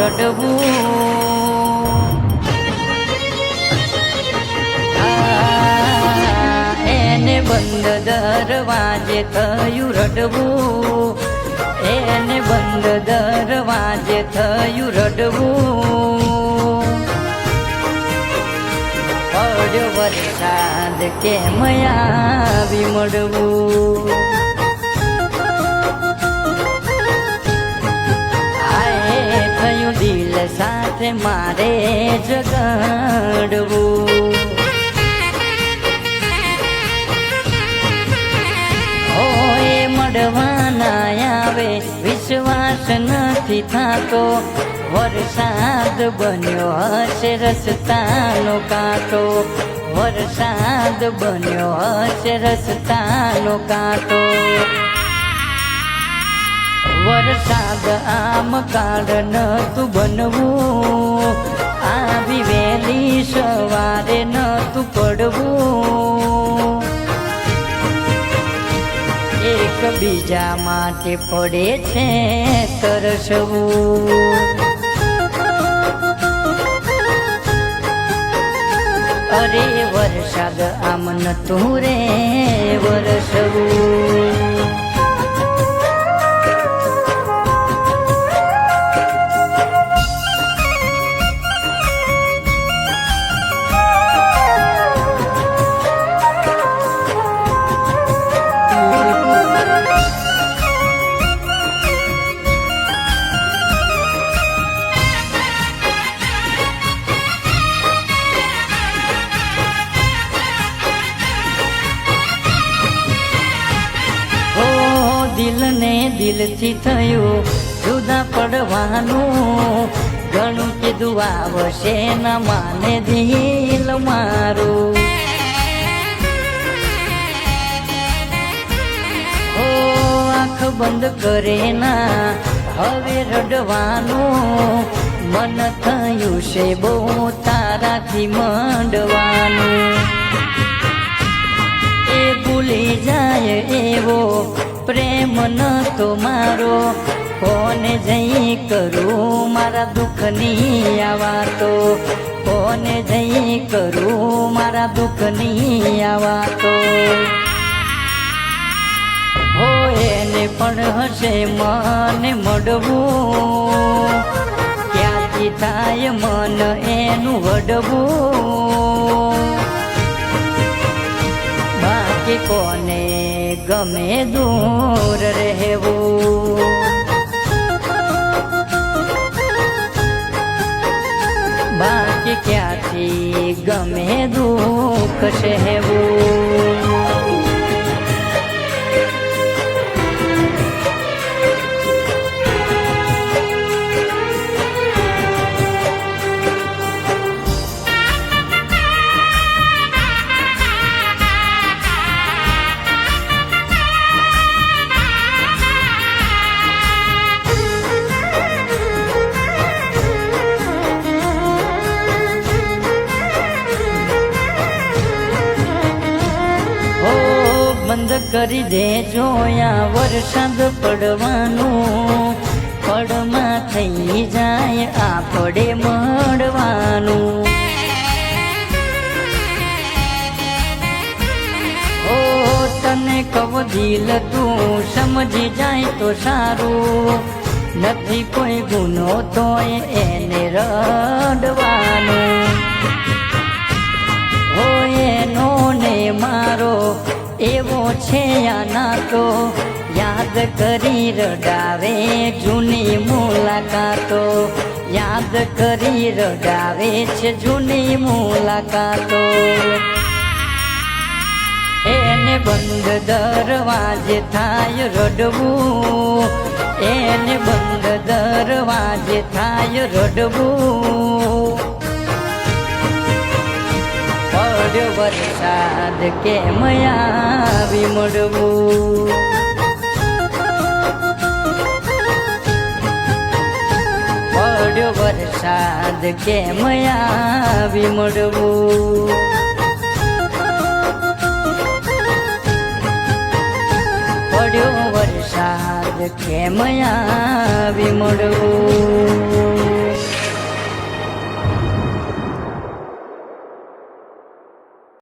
રડવું. એને બંધ દરવાજે થયું રડવું, એને બંધ દરવાજે થયું રડવું. પડ્યો વરસાદ કેમ આવી મળવું. આએ થયું દિલ સાથે મારે જગાડવું. મળવાના આવે વિશ્વાસ નથી થતો, વરસાદ બન્યો હશે રસ્તાનો કાંટો, વરસાદ બન્યો હશે રસ્તાનો કાંટો. વરસાદ આમ કાળ નતું બનવું, આવી વહેલી સવારે નતું પડવું. એકબીજા માટે પડે છે તરસવું. અરે વરસાદ આમ નતું રે વરસવું. દિલને દિલથી થયું જુદા પડવાનું, ઘણું કીધું આવશે ન માને દિલ મારું. ઓ આંખ બંધ કરે ના હવે રડવાનું, મન થયું છે બહુ તારાથી માંડવાનું. એ ભૂલી જાય એવો પ્રેમ નતો મારો, કોને જઈ કરું મારા દુઃખની આ વાતો, કોને જઈ કરું મારા દુઃખની આ વાતો. હો એને પણ હશે મને મળવું, ક્યાંથી થાય મન એનું વડવું. બાકી કોને ગમે દૂર રહેવું. બાકી ક્યાંથી ગમે દુઃખ સહેવું. બંધ કરી દેજો યા વરસાદ પડવાનું, પડમાં થઈ જાય આપણે મળવાનું. ઓ તને કહું દિલ તું સમજી જાય તો સારું, નથી કોઈ ગુનો તોય એને રડવાનું. ઓ એનો ને મારો એવો છે આ નાતો, યાદ કરી રડાવે જૂની મુલાકાતો, યાદ કરી રડાવે છે જૂની મુલાકાતો. એને બંધ દરવાજે થાય રડવું, એને બંધ દરવાજે થાય રડવું. પડ્યો વરસાદ કેમ આવી મળવું. પડ્યો વરસાદ કેમ આવી મળવું. પડ્યો વરસાદ કેમ આવી મળવું.